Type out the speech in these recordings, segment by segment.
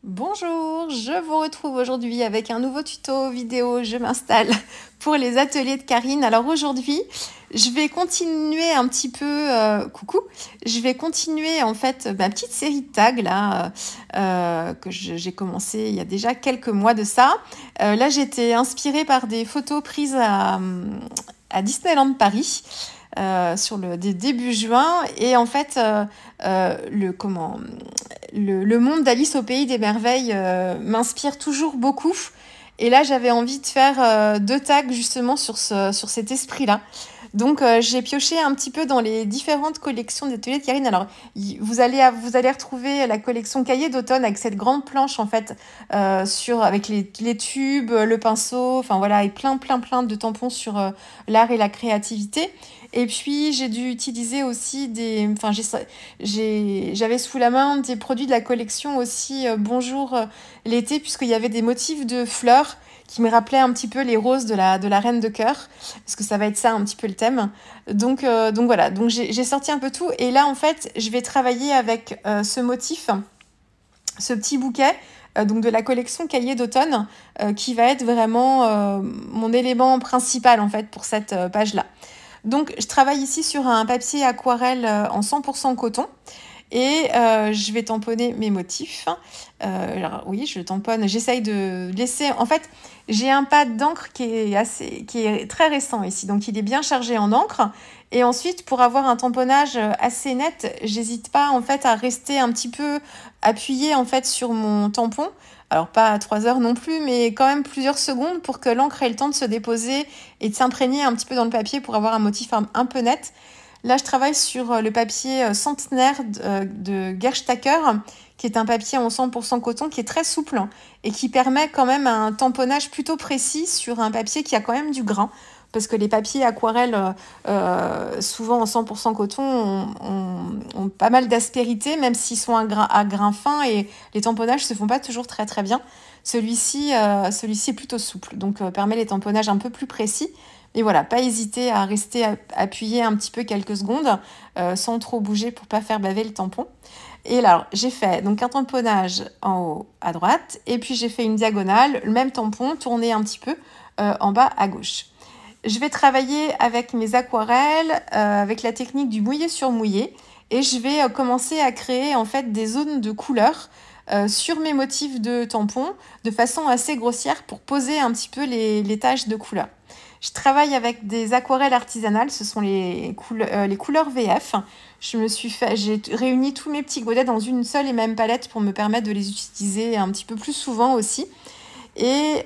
Bonjour, je vous retrouve aujourd'hui avec un nouveau tuto vidéo. Je m'installe pour les ateliers de Karine. Alors aujourd'hui, je vais continuer un petit peu, coucou, je vais continuer en fait ma petite série de tags là que j'ai commencé il y a déjà quelques mois de ça. Là, j'étais inspirée par des photos prises à Disneyland Paris. Sur le début juin et en fait le monde d'Alice au pays des merveilles m'inspire toujours beaucoup et là j'avais envie de faire deux tags justement sur cet esprit-là. Donc j'ai pioché un petit peu dans les différentes collections d'ateliers de Karine. Alors vous allez retrouver la collection Cahiers d'automne avec cette grande planche en fait avec les tubes, le pinceau, enfin voilà, et plein de tampons sur l'art et la créativité. Et puis j'ai dû utiliser aussi j'avais sous la main des produits de la collection aussi Bonjour l'été, puisqu'il y avait des motifs de fleurs qui me rappelaient un petit peu les roses de la Reine de Cœur, parce que ça va être ça un petit peu le thème. Donc voilà, donc j'ai sorti un peu tout, et là en fait je vais travailler avec ce motif, ce petit bouquet, donc de la collection Cahiers d'automne, qui va être vraiment mon élément principal en fait pour cette page-là. Donc, je travaille ici sur un papier aquarelle en 100% coton et je vais tamponner mes motifs. Alors, oui, je tamponne. J'essaye de laisser... En fait, j'ai un pad d'encre qui est très récent ici. Donc, il est bien chargé en encre. Et ensuite, pour avoir un tamponnage assez net, j'hésite pas en fait à rester un petit peu appuyée en fait sur mon tampon. Alors pas à 3 heures non plus, mais quand même plusieurs secondes pour que l'encre ait le temps de se déposer et de s'imprégner un petit peu dans le papier pour avoir un motif un peu net. Là, je travaille sur le papier centenaire de Gerstacker, qui est un papier en 100% coton qui est très souple et qui permet quand même un tamponnage plutôt précis sur un papier qui a quand même du grain. Parce que les papiers aquarelles, souvent en 100% coton, ont pas mal d'aspérité, même s'ils sont à grain fin, et les tamponnages se font pas toujours très très bien. Celui-ci est plutôt souple, donc permet les tamponnages un peu plus précis. Mais voilà, pas hésiter à rester appuyé un petit peu quelques secondes, sans trop bouger pour pas faire baver le tampon. Et là, j'ai fait donc un tamponnage en haut à droite, et puis j'ai fait une diagonale, le même tampon, tourné un petit peu en bas à gauche. Je vais travailler avec mes aquarelles, avec la technique du mouillé sur mouillé, et je vais commencer à créer en fait des zones de couleurs sur mes motifs de tampons de façon assez grossière pour poser un petit peu les taches de couleurs. Je travaille avec des aquarelles artisanales, ce sont les couleurs VF. J'ai réuni tous mes petits godets dans une seule et même palette pour me permettre de les utiliser un petit peu plus souvent aussi. Et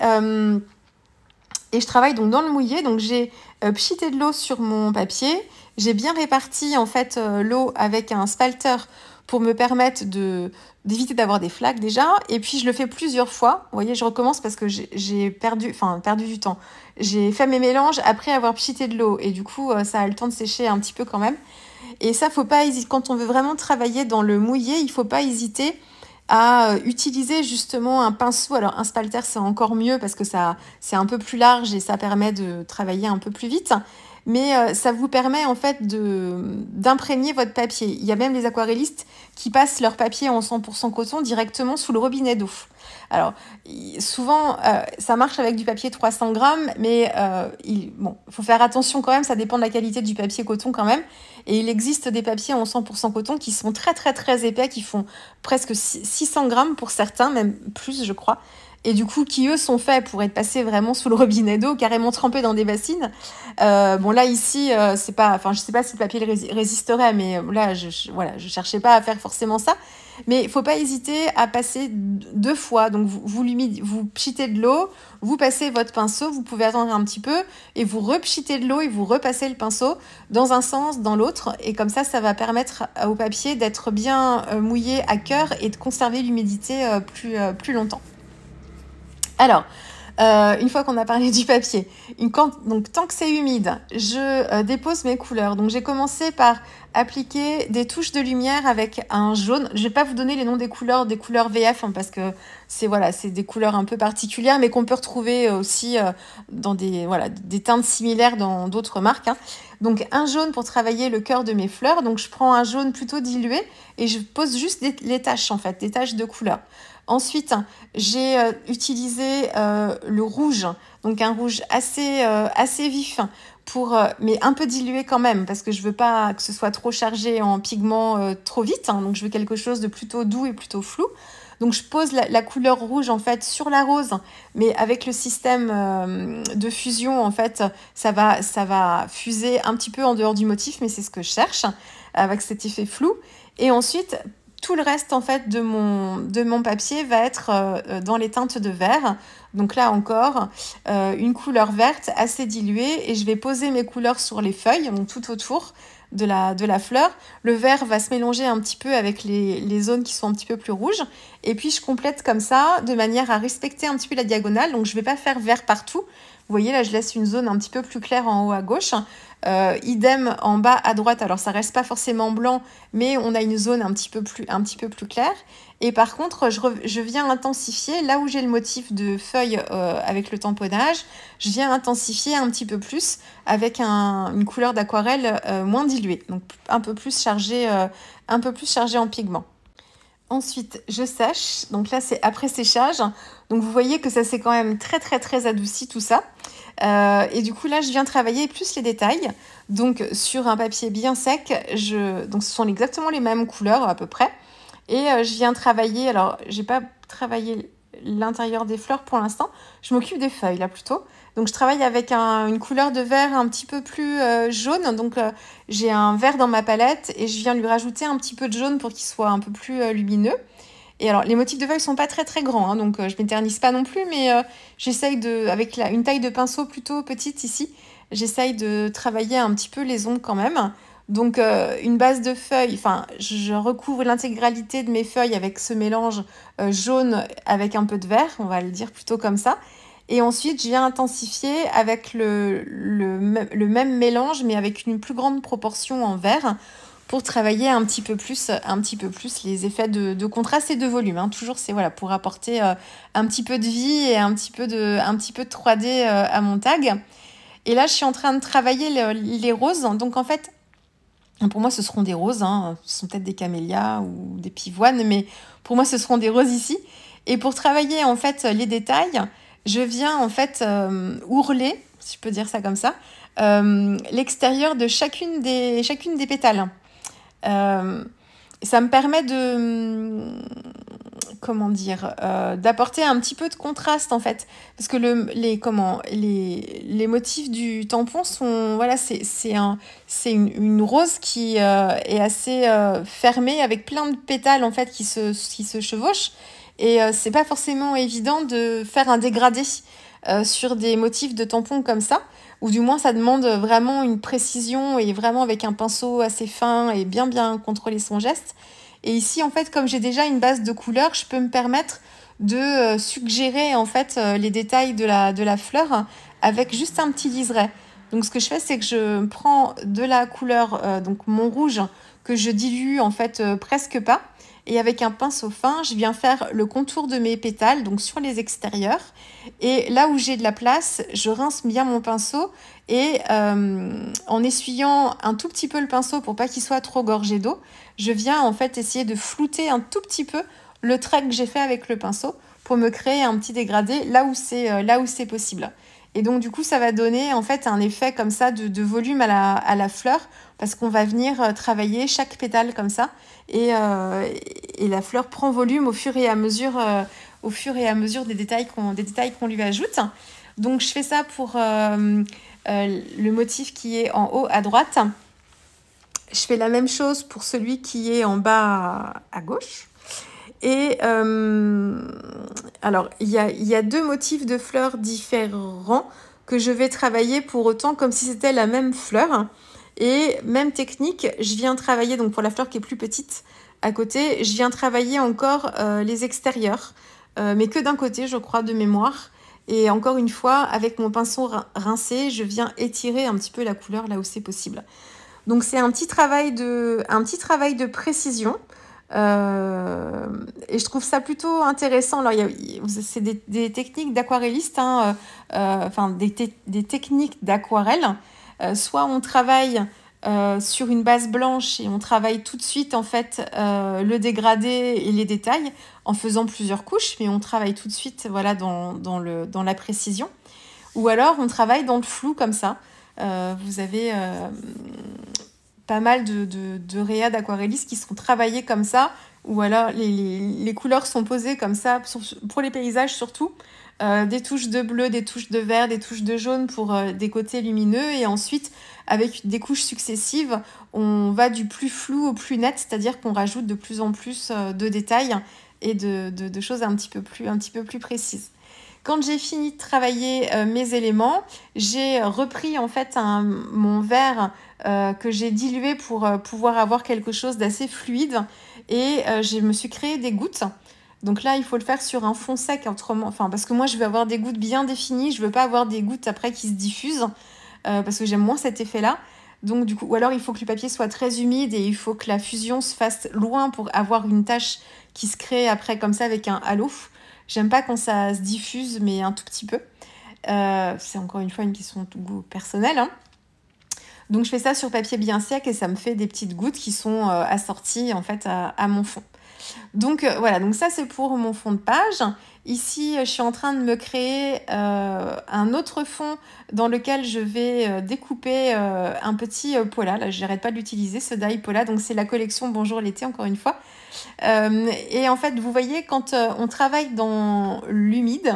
je travaille donc dans le mouillé, donc j'ai pchité de l'eau sur mon papier. J'ai bien réparti en fait l'eau avec un spalter pour me permettre d'éviter d'avoir des flaques déjà. Et puis je le fais plusieurs fois. Vous voyez, je recommence parce que j'ai perdu du temps. J'ai fait mes mélanges après avoir pchité de l'eau et du coup ça a le temps de sécher un petit peu quand même. Et ça, faut pas hésiter. Quand on veut vraiment travailler dans le mouillé, il faut pas hésiter à utiliser justement un pinceau. Alors un spalter c'est encore mieux parce que c'est un peu plus large et ça permet de travailler un peu plus vite, mais ça vous permet en fait d'imprégner votre papier. Il y a même des aquarellistes qui passent leur papier en 100% coton directement sous le robinet d'eau. Alors souvent ça marche avec du papier 300 grammes, mais faut faire attention quand même, ça dépend de la qualité du papier coton quand même. Et il existe des papiers en 100% coton qui sont très très très épais, qui font presque 600 grammes pour certains, même plus je crois. Et du coup, qui eux sont faits pour être passés vraiment sous le robinet d'eau, carrément trempés dans des bassines. Bon là ici, c'est pas, enfin je sais pas si le papier résisterait, mais là je cherchais pas à faire forcément ça. Mais il faut pas hésiter à passer 2 fois. Donc vous pchitez de l'eau, vous passez votre pinceau, vous pouvez attendre un petit peu et vous repchitez de l'eau et vous repassez le pinceau dans un sens, dans l'autre. Et comme ça va permettre au papier d'être bien mouillé à cœur et de conserver l'humidité plus longtemps. Alors, une fois qu'on a parlé du papier, donc tant que c'est humide, je dépose mes couleurs. Donc j'ai commencé par appliquer des touches de lumière avec un jaune. Je vais pas vous donner les noms des couleurs VF, hein, parce que c'est voilà, c'est des couleurs un peu particulières, mais qu'on peut retrouver aussi dans des teintes similaires dans d'autres marques, hein. Donc un jaune pour travailler le cœur de mes fleurs. Donc je prends un jaune plutôt dilué et je pose juste les taches en fait, des taches de couleur. Ensuite, j'ai utilisé le rouge, donc un rouge assez vif, mais un peu dilué quand même, parce que je veux pas que ce soit trop chargé en pigments trop vite, hein, donc je veux quelque chose de plutôt doux et plutôt flou. Donc je pose la couleur rouge en fait sur la rose, mais avec le système de fusion en fait, ça va fuser un petit peu en dehors du motif, mais c'est ce que je cherche avec cet effet flou. Et ensuite, tout le reste en fait de mon papier va être dans les teintes de vert. Donc là encore, une couleur verte assez diluée, et je vais poser mes couleurs sur les feuilles, donc tout autour de la fleur. Le vert va se mélanger un petit peu avec les zones qui sont un petit peu plus rouges, et puis je complète comme ça de manière à respecter un petit peu la diagonale. Donc je vais pas faire vert partout. Vous voyez là, je laisse une zone un petit peu plus claire en haut à gauche. Idem en bas à droite. Alors ça reste pas forcément blanc, mais on a une zone un petit peu plus claire. Et par contre, je viens intensifier là où j'ai le motif de feuille avec le tamponnage. Je viens intensifier un petit peu plus avec une couleur d'aquarelle moins diluée, donc un peu plus chargée en pigment. Ensuite, je sèche. Donc là, c'est après séchage. Donc vous voyez que ça s'est quand même très très très adouci tout ça. Et du coup, là, je viens travailler plus les détails. Donc sur un papier bien sec, donc ce sont exactement les mêmes couleurs à peu près. Et je viens travailler, alors j'ai pas travaillé l'intérieur des fleurs pour l'instant, je m'occupe des feuilles là plutôt. Donc je travaille avec une couleur de vert un petit peu plus jaune, donc j'ai un vert dans ma palette et je viens lui rajouter un petit peu de jaune pour qu'il soit un peu plus lumineux. Et alors les motifs de feuilles sont pas très très grands, hein, donc je m'éternise pas non plus, mais j'essaye avec une taille de pinceau plutôt petite ici, j'essaye de travailler un petit peu les ombres quand même. Donc une base de feuilles, enfin je recouvre l'intégralité de mes feuilles avec ce mélange jaune avec un peu de vert, on va le dire plutôt comme ça. Et ensuite je viens intensifier avec le même mélange mais avec une plus grande proportion en vert pour travailler un petit peu plus les effets de contraste et de volume, hein. Toujours c'est voilà, pour apporter un petit peu de vie et un petit peu de 3D à mon tag. Et là je suis en train de travailler les roses, donc en fait pour moi, ce seront des roses, hein. Ce sont peut-être des camélias ou des pivoines, mais pour moi, ce seront des roses ici. Et pour travailler en fait les détails, je viens en fait ourler, si je peux dire ça comme ça, l'extérieur de chacune des pétales. Ça me permet d'apporter un petit peu de contraste en fait, parce que les motifs du tampon sont c'est une rose qui est assez fermée avec plein de pétales en fait qui se chevauchent, et c'est pas forcément évident de faire un dégradé sur des motifs de tampon comme ça, ou du moins ça demande vraiment une précision et vraiment avec un pinceau assez fin et bien contrôler son geste. Et ici, en fait, comme j'ai déjà une base de couleurs, je peux me permettre de suggérer en fait les détails de la fleur avec juste un petit liseré. Donc ce que je fais, c'est que je prends de la couleur, donc mon rouge, que je dilue en fait presque pas. Et avec un pinceau fin, je viens faire le contour de mes pétales, donc sur les extérieurs. Et là où j'ai de la place, je rince bien mon pinceau et en essuyant un tout petit peu le pinceau pour pas qu'il soit trop gorgé d'eau, je viens en fait essayer de flouter un tout petit peu le trait que j'ai fait avec le pinceau pour me créer un petit dégradé là où c'est possible. Et donc du coup, ça va donner en fait un effet comme ça de volume à la fleur, parce qu'on va venir travailler chaque pétale comme ça, et la fleur prend volume au fur et à mesure des détails qu'on lui ajoute. Donc je fais ça pour le motif qui est en haut à droite. Je fais la même chose pour celui qui est en bas à gauche. Et alors, il y a deux motifs de fleurs différents que je vais travailler pour autant comme si c'était la même fleur. Et même technique, je viens travailler, donc pour la fleur qui est plus petite à côté, je viens travailler encore les extérieurs, mais que d'un côté, je crois, de mémoire. Et encore une fois, avec mon pinceau rincé, je viens étirer un petit peu la couleur là où c'est possible. Donc c'est un petit travail de précision. Et je trouve ça plutôt intéressant. Alors, c'est des techniques d'aquarelliste, hein, enfin des techniques d'aquarelle. Soit on travaille sur une base blanche et on travaille tout de suite en fait le dégradé et les détails en faisant plusieurs couches, mais on travaille tout de suite voilà, dans la précision. Ou alors on travaille dans le flou comme ça. Vous avez pas mal de réas d'aquarellistes qui sont travaillés comme ça, ou alors les couleurs sont posées comme ça, pour les paysages surtout. Des touches de bleu, des touches de vert, des touches de jaune pour des côtés lumineux, et ensuite avec des couches successives on va du plus flou au plus net, c'est-à-dire qu'on rajoute de plus en plus de détails et de choses un petit peu plus précises. Quand j'ai fini de travailler mes éléments, j'ai repris en fait mon verre que j'ai dilué pour pouvoir avoir quelque chose d'assez fluide, et je me suis créé des gouttes. Donc là, il faut le faire sur un fond sec, parce que moi, je veux avoir des gouttes bien définies. Je veux pas avoir des gouttes après qui se diffusent, parce que j'aime moins cet effet-là. Donc du coup, ou alors il faut que le papier soit très humide et il faut que la fusion se fasse loin pour avoir une tache qui se crée après comme ça avec un halo. J'aime pas quand ça se diffuse, mais un tout petit peu. C'est encore une fois une question de goût personnel, hein. Donc je fais ça sur papier bien sec et ça me fait des petites gouttes qui sont assorties en fait à mon fond. Donc voilà, donc ça c'est pour mon fond de page. Ici, je suis en train de me créer un autre fond dans lequel je vais découper un petit pola. Là, je n'arrête pas de l'utiliser, ce die pola. Donc c'est la collection Bonjour l'été, encore une fois. Et en fait, vous voyez, quand on travaille dans l'humide,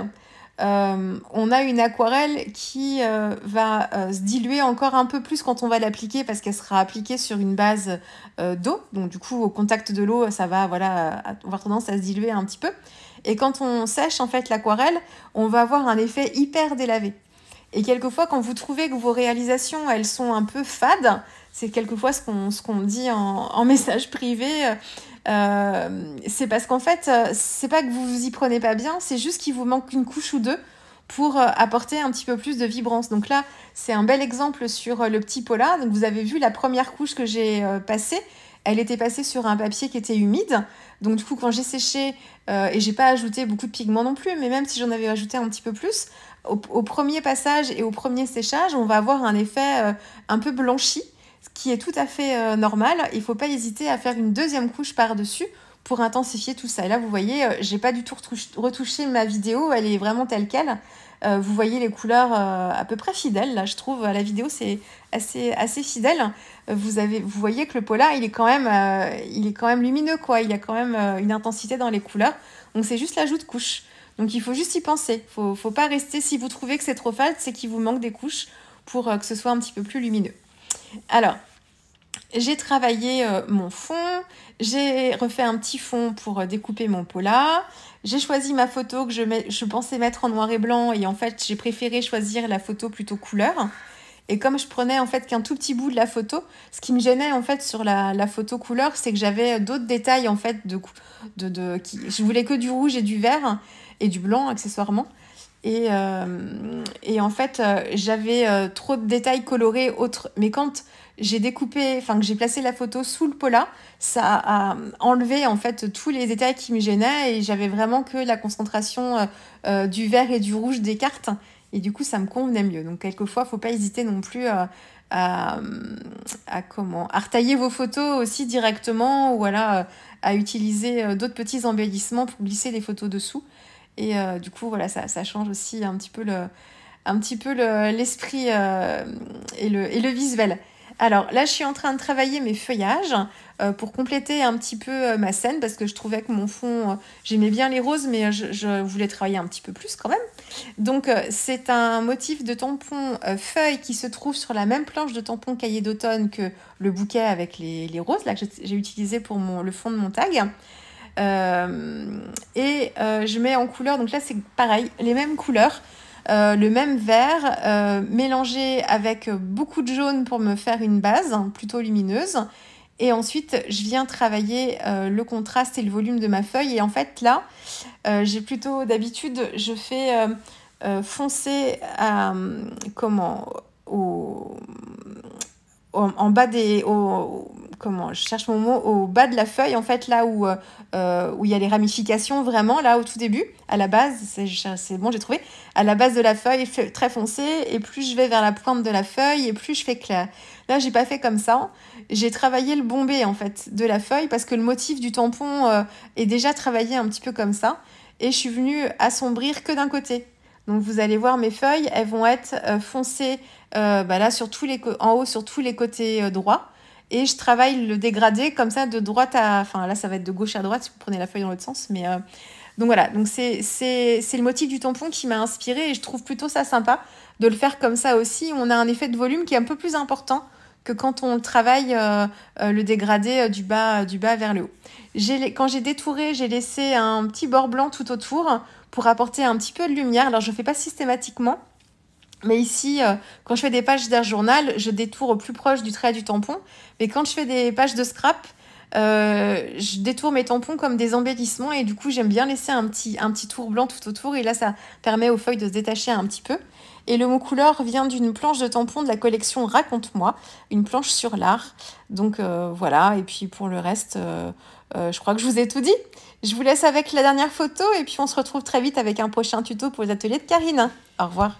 on a une aquarelle qui va se diluer encore un peu plus quand on va l'appliquer, parce qu'elle sera appliquée sur une base d'eau. Donc du coup, au contact de l'eau, ça va avoir tendance à se diluer un petit peu. Et quand on sèche en fait l'aquarelle, on va avoir un effet hyper délavé. Et quelquefois, quand vous trouvez que vos réalisations, elles sont un peu fades, c'est quelquefois ce qu'on dit en message privé, c'est parce qu'en fait, c'est pas que vous vous y prenez pas bien, c'est juste qu'il vous manque une couche ou deux pour apporter un petit peu plus de vibrance. Donc là, c'est un bel exemple sur le petit pola. Donc vous avez vu la première couche que j'ai passée, elle était passée sur un papier qui était humide. Donc du coup, quand j'ai séché, et j'ai pas ajouté beaucoup de pigments non plus, mais même si j'en avais ajouté un petit peu plus, au premier passage et au premier séchage, on va avoir un effet un peu blanchi, ce qui est tout à fait normal. Il ne faut pas hésiter à faire une deuxième couche par-dessus pour intensifier tout ça. Et là, vous voyez, j'ai pas du tout retouché ma vidéo, elle est vraiment telle quelle. Vous voyez les couleurs à peu près fidèles. Là, je trouve, à la vidéo, c'est assez fidèle. Vous voyez que le polar, il est quand même lumineux, quoi. Il y a quand même une intensité dans les couleurs. Donc, c'est juste l'ajout de couches. Donc, il faut juste y penser. Faut pas rester, si vous trouvez que c'est trop fade, c'est qu'il vous manque des couches pour que ce soit un petit peu plus lumineux. Alors, j'ai travaillé mon fond, j'ai refait un petit fond pour découper mon pola, j'ai choisi ma photo que je pensais mettre en noir et blanc, et en fait j'ai préféré choisir la photo plutôt couleur. Et comme je prenais en fait qu'un tout petit bout de la photo, ce qui me gênait en fait sur la photo couleur, c'est que j'avais d'autres détails en fait je voulais que du rouge et du vert et du blanc accessoirement. Et en fait, j'avais trop de détails colorés autres. Mais quand j'ai que j'ai placé la photo sous le pola, ça a enlevé en fait tous les détails qui me gênaient, et j'avais vraiment que la concentration du vert et du rouge des cartes. Et du coup, ça me convenait mieux. Donc, quelquefois, faut pas hésiter non plus à retailler vos photos aussi directement, ou voilà, à utiliser d'autres petits embellissements pour glisser les photos dessous. Et du coup, voilà, ça change aussi un petit peu l'esprit et le visuel. Alors là, je suis en train de travailler mes feuillages pour compléter un petit peu ma scène, parce que je trouvais que mon fond, j'aimais bien les roses, mais je voulais travailler un petit peu plus quand même. Donc c'est un motif de tampon feuille qui se trouve sur la même planche de tampon cahier d'automne que le bouquet avec les roses là, que j'ai utilisé pour le fond de mon tag. Je mets en couleur, donc là c'est pareil, les mêmes couleurs, le même vert mélangé avec beaucoup de jaune pour me faire une base plutôt lumineuse. Et ensuite je viens travailler le contraste et le volume de ma feuille. Et en fait là j'ai plutôt d'habitude, je fais foncer en bas comment, je cherche mon mot, au bas de la feuille, en fait, là où il y a les ramifications, vraiment, là, au tout début, à la base, c'est bon, j'ai trouvé, à la base de la feuille, très foncé, et plus je vais vers la pointe de la feuille, et plus je fais clair. Là, j'ai pas fait comme ça. J'ai travaillé le bombé, en fait, de la feuille, parce que le motif du tampon est déjà travaillé un petit peu comme ça, et je suis venue assombrir que d'un côté. Donc, vous allez voir, mes feuilles, elles vont être foncées là, en haut, sur tous les côtés droits. Et je travaille le dégradé comme ça, de droite à... Enfin, là, ça va être de gauche à droite si vous prenez la feuille dans l'autre sens. Mais donc voilà, donc c'est le motif du tampon qui m'a inspirée et je trouve plutôt ça sympa de le faire comme ça aussi. On a un effet de volume qui est un peu plus important que quand on travaille le dégradé du bas vers le haut. Quand j'ai détouré, j'ai laissé un petit bord blanc tout autour pour apporter un petit peu de lumière. Alors, je ne fais pas systématiquement, mais ici, quand je fais des pages d'un journal, je détourne au plus proche du trait du tampon. Mais quand je fais des pages de scrap, je détourne mes tampons comme des embellissements et du coup, j'aime bien laisser un petit tour blanc tout autour et là, ça permet aux feuilles de se détacher un petit peu. Et le mot couleur vient d'une planche de tampons de la collection Raconte-moi, une planche sur l'art. Donc voilà, et puis pour le reste, je crois que je vous ai tout dit. Je vous laisse avec la dernière photo et puis on se retrouve très vite avec un prochain tuto pour les ateliers de Karine. Au revoir.